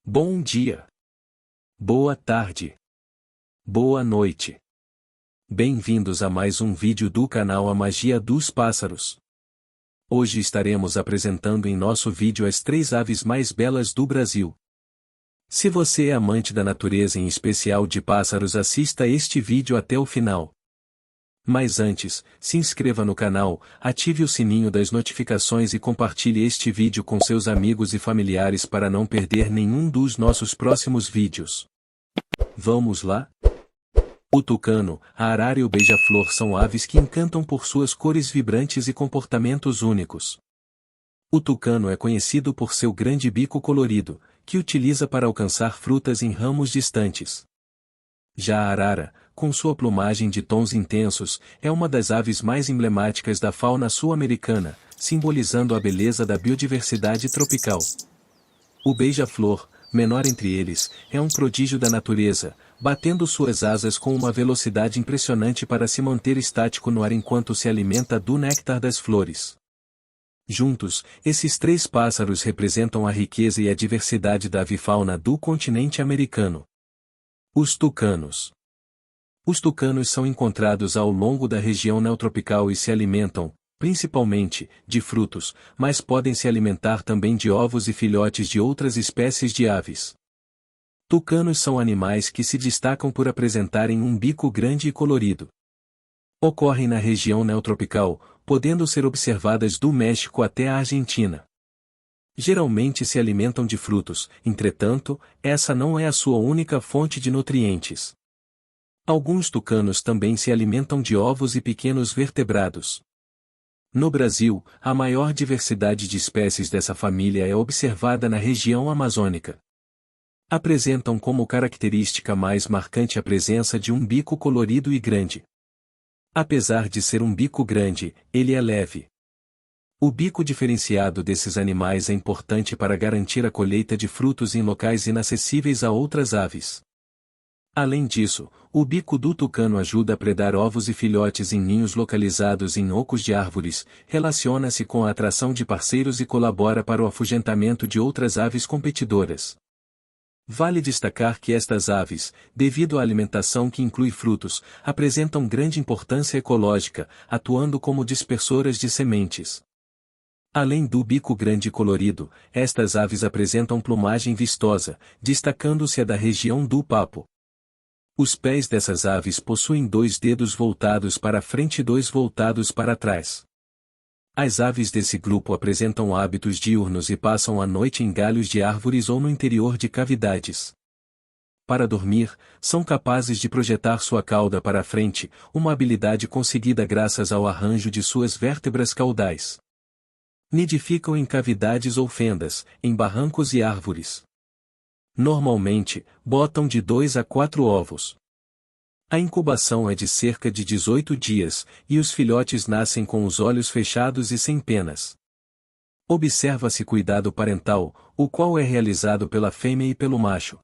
Bom dia. Boa tarde. Boa noite. Bem-vindos a mais um vídeo do canal A Magia dos Pássaros. Hoje estaremos apresentando em nosso vídeo as 3 aves mais belas do Brasil. Se você é amante da natureza, em especial de pássaros, assista este vídeo até o final. Mas antes, se inscreva no canal, ative o sininho das notificações e compartilhe este vídeo com seus amigos e familiares para não perder nenhum dos nossos próximos vídeos. Vamos lá? O tucano, a arara e o beija-flor são aves que encantam por suas cores vibrantes e comportamentos únicos. O tucano é conhecido por seu grande bico colorido, que utiliza para alcançar frutas em ramos distantes. Já a arara, com sua plumagem de tons intensos, é uma das aves mais emblemáticas da fauna sul-americana, simbolizando a beleza da biodiversidade tropical. O beija-flor, menor entre eles, é um prodígio da natureza, batendo suas asas com uma velocidade impressionante para se manter estático no ar enquanto se alimenta do néctar das flores. Juntos, esses 3 pássaros representam a riqueza e a diversidade da avifauna do continente americano. Os tucanos. Os tucanos são encontrados ao longo da região neotropical e se alimentam, principalmente, de frutos, mas podem se alimentar também de ovos e filhotes de outras espécies de aves. Tucanos são animais que se destacam por apresentarem um bico grande e colorido. Ocorrem na região neotropical, podendo ser observadas do México até a Argentina. Geralmente se alimentam de frutos, entretanto, essa não é a sua única fonte de nutrientes. Alguns tucanos também se alimentam de ovos e pequenos vertebrados. No Brasil, a maior diversidade de espécies dessa família é observada na região amazônica. Apresentam como característica mais marcante a presença de um bico colorido e grande. Apesar de ser um bico grande, ele é leve. O bico diferenciado desses animais é importante para garantir a colheita de frutos em locais inacessíveis a outras aves. Além disso, o bico do tucano ajuda a predar ovos e filhotes em ninhos localizados em ocos de árvores, relaciona-se com a atração de parceiros e colabora para o afugentamento de outras aves competidoras. Vale destacar que estas aves, devido à alimentação que inclui frutos, apresentam grande importância ecológica, atuando como dispersoras de sementes. Além do bico grande e colorido, estas aves apresentam plumagem vistosa, destacando-se a da região do papo. Os pés dessas aves possuem 2 dedos voltados para frente e 2 voltados para trás. As aves desse grupo apresentam hábitos diurnos e passam a noite em galhos de árvores ou no interior de cavidades. Para dormir, são capazes de projetar sua cauda para a frente, uma habilidade conseguida graças ao arranjo de suas vértebras caudais. Nidificam em cavidades ou fendas, em barrancos e árvores. Normalmente, botam de 2 a 4 ovos. A incubação é de cerca de 18 dias, e os filhotes nascem com os olhos fechados e sem penas. Observa-se cuidado parental, o qual é realizado pela fêmea e pelo macho.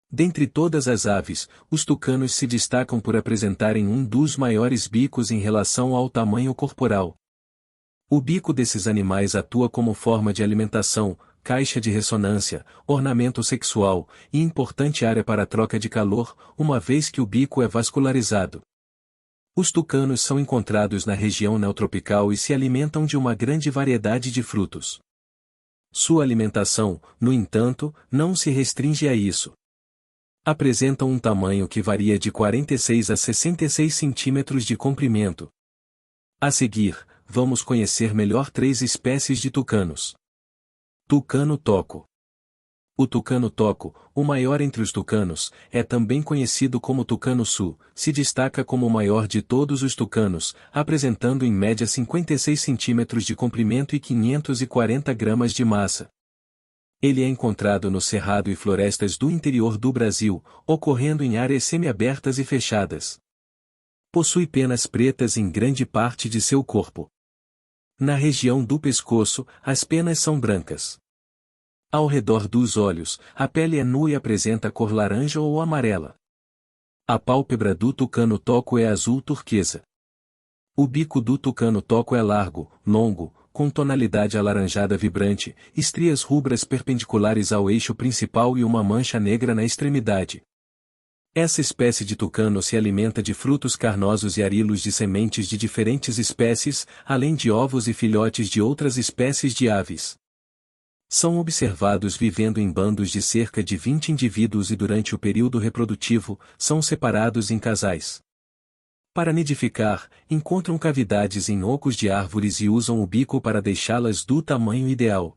Dentre todas as aves, os tucanos se destacam por apresentarem um dos maiores bicos em relação ao tamanho corporal. O bico desses animais atua como forma de alimentação, caixa de ressonância, ornamento sexual e importante área para a troca de calor, uma vez que o bico é vascularizado. Os tucanos são encontrados na região neotropical e se alimentam de uma grande variedade de frutos. Sua alimentação, no entanto, não se restringe a isso. Apresentam um tamanho que varia de 46 a 66 centímetros de comprimento. A seguir, vamos conhecer melhor 3 espécies de tucanos. Tucano toco. O tucano toco, o maior entre os tucanos, é também conhecido como tucano-sul, se destaca como o maior de todos os tucanos, apresentando em média 56 centímetros de comprimento e 540 gramas de massa. Ele é encontrado no cerrado e florestas do interior do Brasil, ocorrendo em áreas semiabertas e fechadas. Possui penas pretas em grande parte de seu corpo. Na região do pescoço, as penas são brancas. Ao redor dos olhos, a pele é nua e apresenta cor laranja ou amarela. A pálpebra do tucano-toco é azul turquesa. O bico do tucano-toco é largo, longo, com tonalidade alaranjada vibrante, estrias rubras perpendiculares ao eixo principal e uma mancha negra na extremidade. Essa espécie de tucano se alimenta de frutos carnosos e arilos de sementes de diferentes espécies, além de ovos e filhotes de outras espécies de aves. São observados vivendo em bandos de cerca de 20 indivíduos e durante o período reprodutivo, são separados em casais. Para nidificar, encontram cavidades em ocos de árvores e usam o bico para deixá-las do tamanho ideal.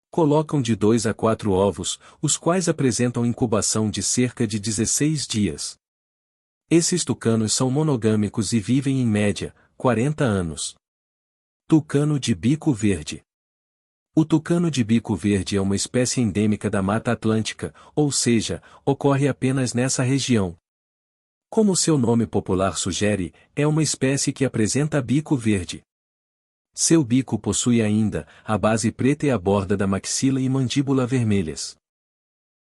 Colocam de 2 a 4 ovos, os quais apresentam incubação de cerca de 16 dias. Esses tucanos são monogâmicos e vivem em média, 40 anos. Tucano de bico verde. O tucano de bico verde é uma espécie endêmica da Mata Atlântica, ou seja, ocorre apenas nessa região. Como seu nome popular sugere, é uma espécie que apresenta bico verde. Seu bico possui ainda a base preta e a borda da maxila e mandíbula vermelhas.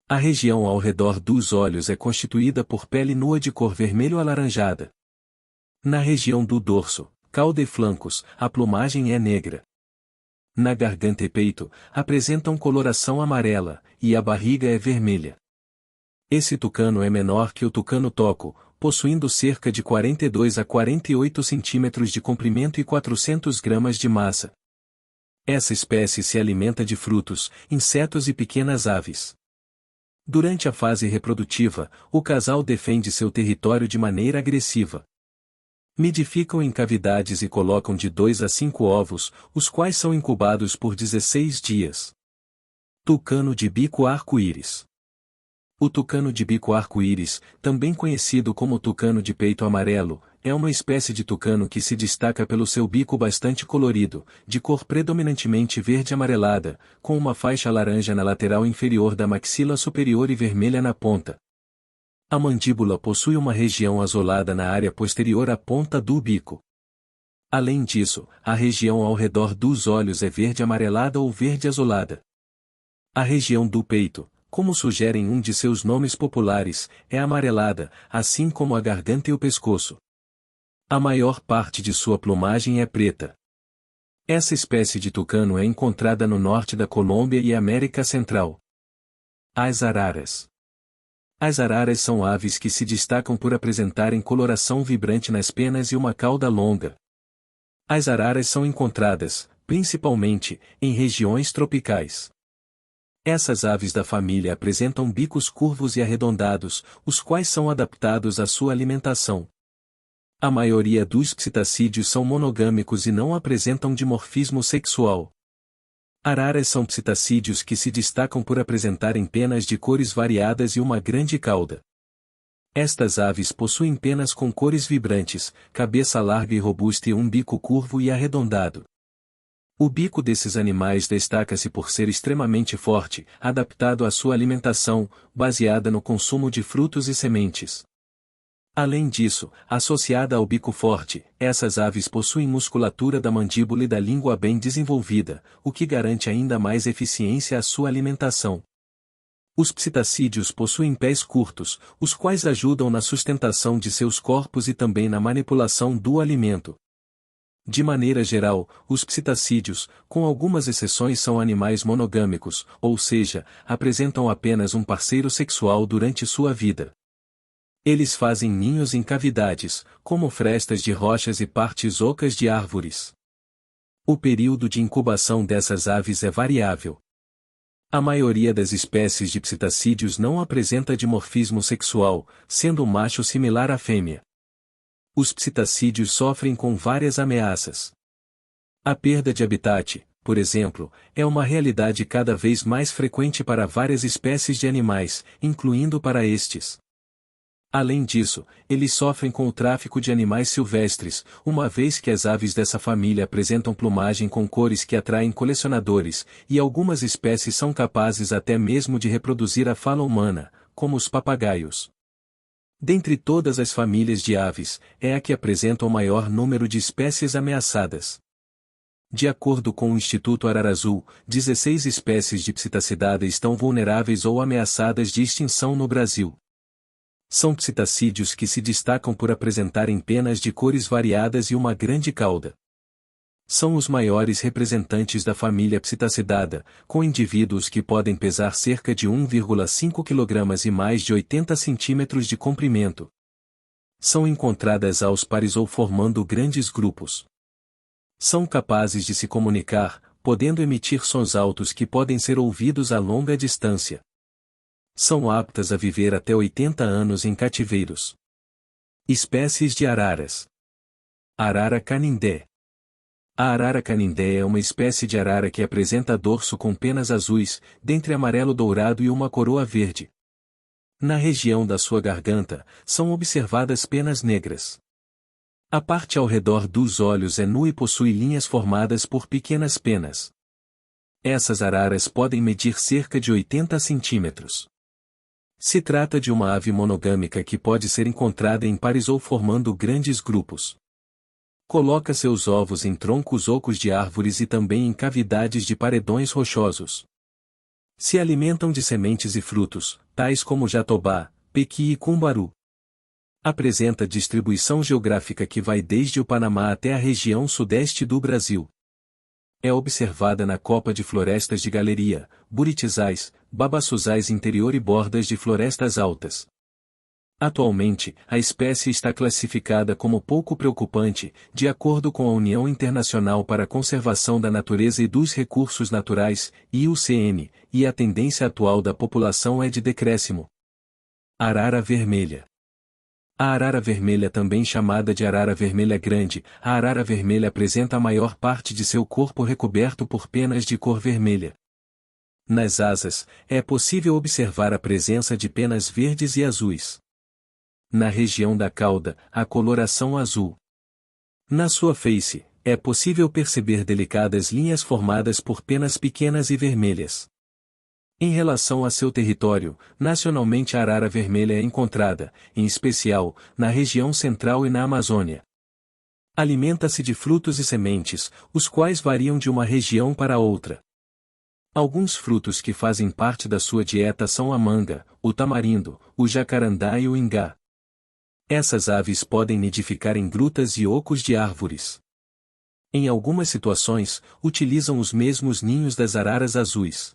A região ao redor dos olhos é constituída por pele nua de cor vermelho-alaranjada. Na região do dorso, cauda e flancos, a plumagem é negra. Na garganta e peito, apresentam coloração amarela, e a barriga é vermelha. Esse tucano é menor que o tucano toco, possuindo cerca de 42 a 48 centímetros de comprimento e 400 gramas de massa. Essa espécie se alimenta de frutos, insetos e pequenas aves. Durante a fase reprodutiva, o casal defende seu território de maneira agressiva. Nidificam em cavidades e colocam de 2 a 5 ovos, os quais são incubados por 16 dias. Tucano de bico arco-íris. O tucano de bico arco-íris, também conhecido como tucano de peito amarelo, é uma espécie de tucano que se destaca pelo seu bico bastante colorido, de cor predominantemente verde-amarelada, com uma faixa laranja na lateral inferior da maxila superior e vermelha na ponta. A mandíbula possui uma região azulada na área posterior à ponta do bico. Além disso, a região ao redor dos olhos é verde-amarelada ou verde-azulada. A região do peito, como sugerem um de seus nomes populares, é amarelada, assim como a garganta e o pescoço. A maior parte de sua plumagem é preta. Essa espécie de tucano é encontrada no norte da Colômbia e América Central. As araras. As araras são aves que se destacam por apresentarem coloração vibrante nas penas e uma cauda longa. As araras são encontradas, principalmente, em regiões tropicais. Essas aves da família apresentam bicos curvos e arredondados, os quais são adaptados à sua alimentação. A maioria dos psitacídeos são monogâmicos e não apresentam dimorfismo sexual. Araras são psitacídeos que se destacam por apresentarem penas de cores variadas e uma grande cauda. Estas aves possuem penas com cores vibrantes, cabeça larga e robusta e um bico curvo e arredondado. O bico desses animais destaca-se por ser extremamente forte, adaptado à sua alimentação, baseada no consumo de frutos e sementes. Além disso, associada ao bico forte, essas aves possuem musculatura da mandíbula e da língua bem desenvolvida, o que garante ainda mais eficiência à sua alimentação. Os psitacídeos possuem pés curtos, os quais ajudam na sustentação de seus corpos e também na manipulação do alimento. De maneira geral, os psitacídeos, com algumas exceções, são animais monogâmicos, ou seja, apresentam apenas um parceiro sexual durante sua vida. Eles fazem ninhos em cavidades, como frestas de rochas e partes ocas de árvores. O período de incubação dessas aves é variável. A maioria das espécies de psitacídeos não apresenta dimorfismo sexual, sendo o macho similar à fêmea. Os psitacídeos sofrem com várias ameaças. A perda de habitat, por exemplo, é uma realidade cada vez mais frequente para várias espécies de animais, incluindo para estes. Além disso, eles sofrem com o tráfico de animais silvestres, uma vez que as aves dessa família apresentam plumagem com cores que atraem colecionadores, e algumas espécies são capazes até mesmo de reproduzir a fala humana, como os papagaios. Dentre todas as famílias de aves, é a que apresenta o maior número de espécies ameaçadas. De acordo com o Instituto Ararazul, 16 espécies de psitacidata estão vulneráveis ou ameaçadas de extinção no Brasil. São psitacídeos que se destacam por apresentarem penas de cores variadas e uma grande cauda. São os maiores representantes da família Psittacidae, com indivíduos que podem pesar cerca de 1,5 kg e mais de 80 cm de comprimento. São encontradas aos pares ou formando grandes grupos. São capazes de se comunicar, podendo emitir sons altos que podem ser ouvidos a longa distância. São aptas a viver até 80 anos em cativeiros. Espécies de araras. Arara canindé. A arara canindé é uma espécie de arara que apresenta dorso com penas azuis, dentre amarelo dourado e uma coroa verde. Na região da sua garganta, são observadas penas negras. A parte ao redor dos olhos é nua e possui linhas formadas por pequenas penas. Essas araras podem medir cerca de 80 centímetros. Se trata de uma ave monogâmica que pode ser encontrada em pares ou formando grandes grupos. Coloca seus ovos em troncos ocos de árvores e também em cavidades de paredões rochosos. Se alimentam de sementes e frutos, tais como jatobá, pequi e cumbaru. Apresenta distribuição geográfica que vai desde o Panamá até a região sudeste do Brasil. É observada na copa de florestas de galeria, buritizais, babaçuzais interior e bordas de florestas altas. Atualmente, a espécie está classificada como pouco preocupante, de acordo com a União Internacional para a Conservação da Natureza e dos Recursos Naturais, IUCN, e a tendência atual da população é de decréscimo. Arara vermelha. A arara vermelha, também chamada de arara vermelha grande, a arara vermelha apresenta a maior parte de seu corpo recoberto por penas de cor vermelha. Nas asas, é possível observar a presença de penas verdes e azuis. Na região da cauda, a coloração azul. Na sua face, é possível perceber delicadas linhas formadas por penas pequenas e vermelhas. Em relação a seu território, nacionalmente a arara vermelha é encontrada, em especial, na região central e na Amazônia. Alimenta-se de frutos e sementes, os quais variam de uma região para outra. Alguns frutos que fazem parte da sua dieta são a manga, o tamarindo, o jacarandá e o ingá. Essas aves podem nidificar em grutas e ocos de árvores. Em algumas situações, utilizam os mesmos ninhos das araras azuis.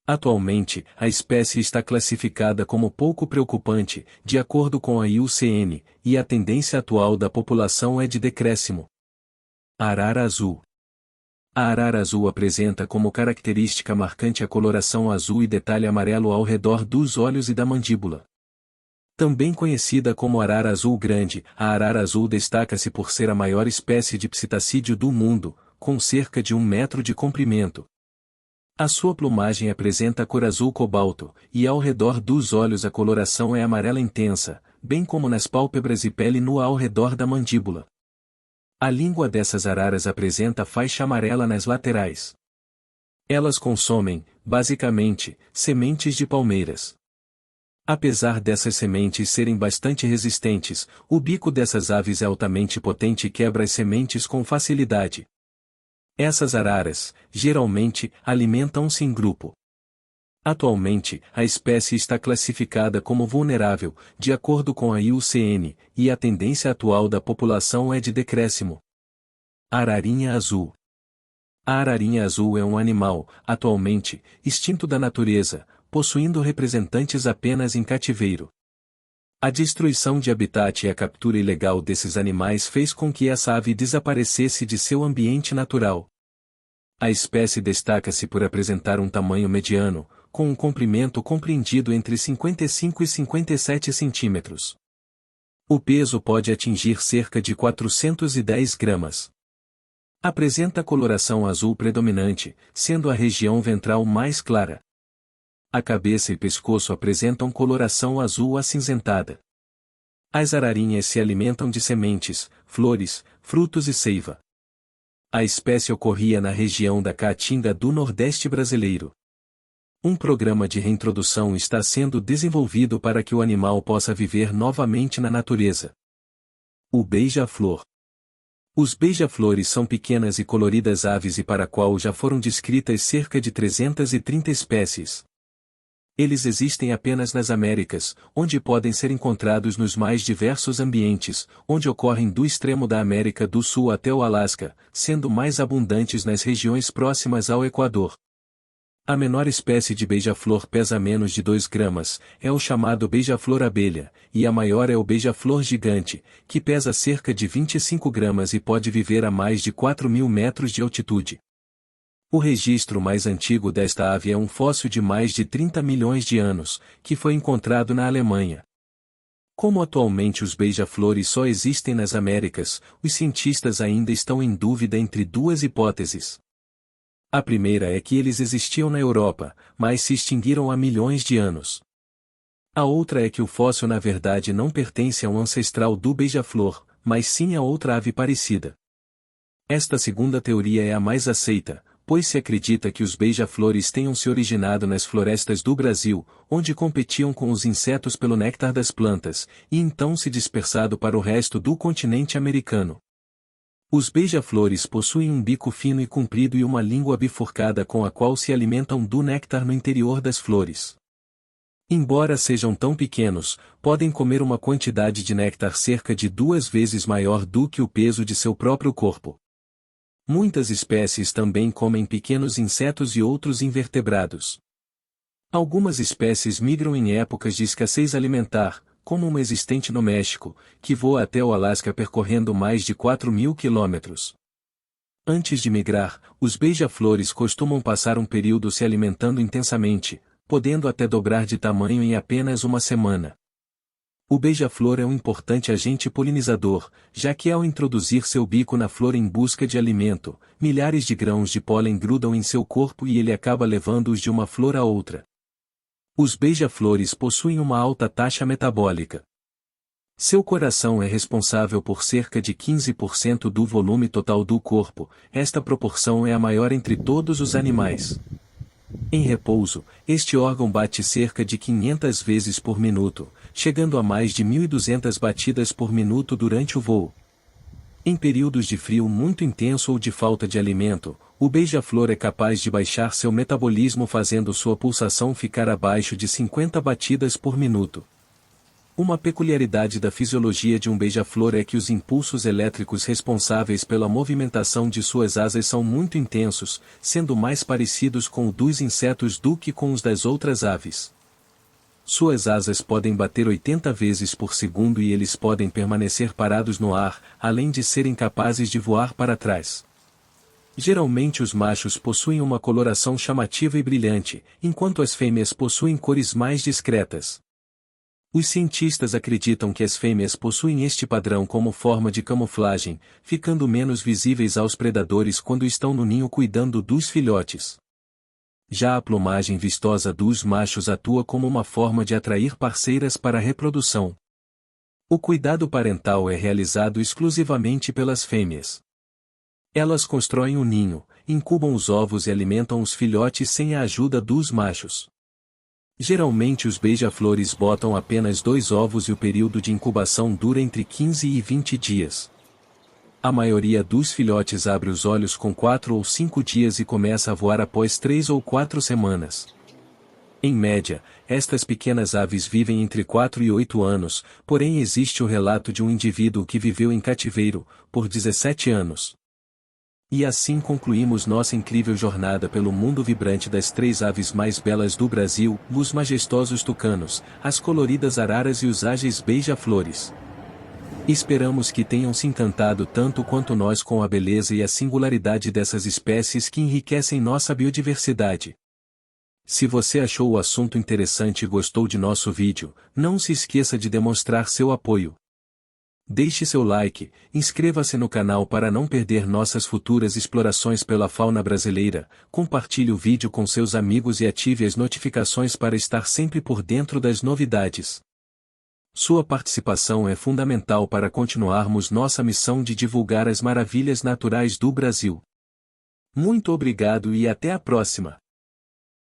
Atualmente, a espécie está classificada como pouco preocupante, de acordo com a IUCN, e a tendência atual da população é de decréscimo. Arara azul. A arara azul apresenta como característica marcante a coloração azul e detalhe amarelo ao redor dos olhos e da mandíbula. Também conhecida como arara azul grande, a arara azul destaca-se por ser a maior espécie de psitacídeo do mundo, com cerca de 1 metro de comprimento. A sua plumagem apresenta cor azul cobalto, e ao redor dos olhos a coloração é amarela intensa, bem como nas pálpebras e pele nua ao redor da mandíbula. A língua dessas araras apresenta faixa amarela nas laterais. Elas consomem, basicamente, sementes de palmeiras. Apesar dessas sementes serem bastante resistentes, o bico dessas aves é altamente potente e quebra as sementes com facilidade. Essas araras, geralmente, alimentam-se em grupo. Atualmente, a espécie está classificada como vulnerável, de acordo com a IUCN, e a tendência atual da população é de decréscimo. Ararinha azul. A ararinha azul é um animal, atualmente, extinto da natureza, possuindo representantes apenas em cativeiro. A destruição de habitat e a captura ilegal desses animais fez com que essa ave desaparecesse de seu ambiente natural. A espécie destaca-se por apresentar um tamanho mediano, com um comprimento compreendido entre 55 e 57 centímetros. O peso pode atingir cerca de 410 gramas. Apresenta coloração azul predominante, sendo a região ventral mais clara. A cabeça e pescoço apresentam coloração azul acinzentada. As ararinhas se alimentam de sementes, flores, frutos e seiva. A espécie ocorria na região da Caatinga do Nordeste brasileiro. Um programa de reintrodução está sendo desenvolvido para que o animal possa viver novamente na natureza. O beija-flor. Os beija-flores são pequenas e coloridas aves e para a qual já foram descritas cerca de 330 espécies. Eles existem apenas nas Américas, onde podem ser encontrados nos mais diversos ambientes, onde ocorrem do extremo da América do Sul até o Alasca, sendo mais abundantes nas regiões próximas ao Equador. A menor espécie de beija-flor pesa menos de 2 gramas, é o chamado beija-flor abelha, e a maior é o beija-flor gigante, que pesa cerca de 25 gramas e pode viver a mais de 4.000 metros de altitude. O registro mais antigo desta ave é um fóssil de mais de 30 milhões de anos, que foi encontrado na Alemanha. Como atualmente os beija-flores só existem nas Américas, os cientistas ainda estão em dúvida entre duas hipóteses. A primeira é que eles existiam na Europa, mas se extinguiram há milhões de anos. A outra é que o fóssil na verdade não pertence a um ancestral do beija-flor, mas sim a outra ave parecida. Esta segunda teoria é a mais aceita, pois se acredita que os beija-flores tenham se originado nas florestas do Brasil, onde competiam com os insetos pelo néctar das plantas, e então se dispersado para o resto do continente americano. Os beija-flores possuem um bico fino e comprido e uma língua bifurcada com a qual se alimentam do néctar no interior das flores. Embora sejam tão pequenos, podem comer uma quantidade de néctar cerca de 2 vezes maior do que o peso de seu próprio corpo. Muitas espécies também comem pequenos insetos e outros invertebrados. Algumas espécies migram em épocas de escassez alimentar, como uma existente no México, que voa até o Alasca percorrendo mais de 4.000 quilômetros. Antes de migrar, os beija-flores costumam passar um período se alimentando intensamente, podendo até dobrar de tamanho em apenas uma semana. O beija-flor é um importante agente polinizador, já que ao introduzir seu bico na flor em busca de alimento, milhares de grãos de pólen grudam em seu corpo e ele acaba levando-os de uma flor a outra. Os beija-flores possuem uma alta taxa metabólica. Seu coração é responsável por cerca de 15% do volume total do corpo, esta proporção é a maior entre todos os animais. Em repouso, este órgão bate cerca de 500 vezes por minuto, chegando a mais de 1.200 batidas por minuto durante o voo. Em períodos de frio muito intenso ou de falta de alimento, o beija-flor é capaz de baixar seu metabolismo fazendo sua pulsação ficar abaixo de 50 batidas por minuto. Uma peculiaridade da fisiologia de um beija-flor é que os impulsos elétricos responsáveis pela movimentação de suas asas são muito intensos, sendo mais parecidos com o dos insetos do que com os das outras aves. Suas asas podem bater 80 vezes por segundo e eles podem permanecer parados no ar, além de serem capazes de voar para trás. Geralmente os machos possuem uma coloração chamativa e brilhante, enquanto as fêmeas possuem cores mais discretas. Os cientistas acreditam que as fêmeas possuem este padrão como forma de camuflagem, ficando menos visíveis aos predadores quando estão no ninho cuidando dos filhotes. Já a plumagem vistosa dos machos atua como uma forma de atrair parceiras para a reprodução. O cuidado parental é realizado exclusivamente pelas fêmeas. Elas constroem o ninho, incubam os ovos e alimentam os filhotes sem a ajuda dos machos. Geralmente os beija-flores botam apenas 2 ovos e o período de incubação dura entre 15 e 20 dias. A maioria dos filhotes abre os olhos com 4 ou 5 dias e começa a voar após 3 ou 4 semanas. Em média, estas pequenas aves vivem entre 4 e 8 anos, porém existe o relato de um indivíduo que viveu em cativeiro, por 17 anos. E assim concluímos nossa incrível jornada pelo mundo vibrante das 3 aves mais belas do Brasil, os majestosos tucanos, as coloridas araras e os ágeis beija-flores. Esperamos que tenham se encantado tanto quanto nós com a beleza e a singularidade dessas espécies que enriquecem nossa biodiversidade. Se você achou o assunto interessante e gostou de nosso vídeo, não se esqueça de demonstrar seu apoio. Deixe seu like, inscreva-se no canal para não perder nossas futuras explorações pela fauna brasileira, compartilhe o vídeo com seus amigos e ative as notificações para estar sempre por dentro das novidades. Sua participação é fundamental para continuarmos nossa missão de divulgar as maravilhas naturais do Brasil. Muito obrigado e até a próxima!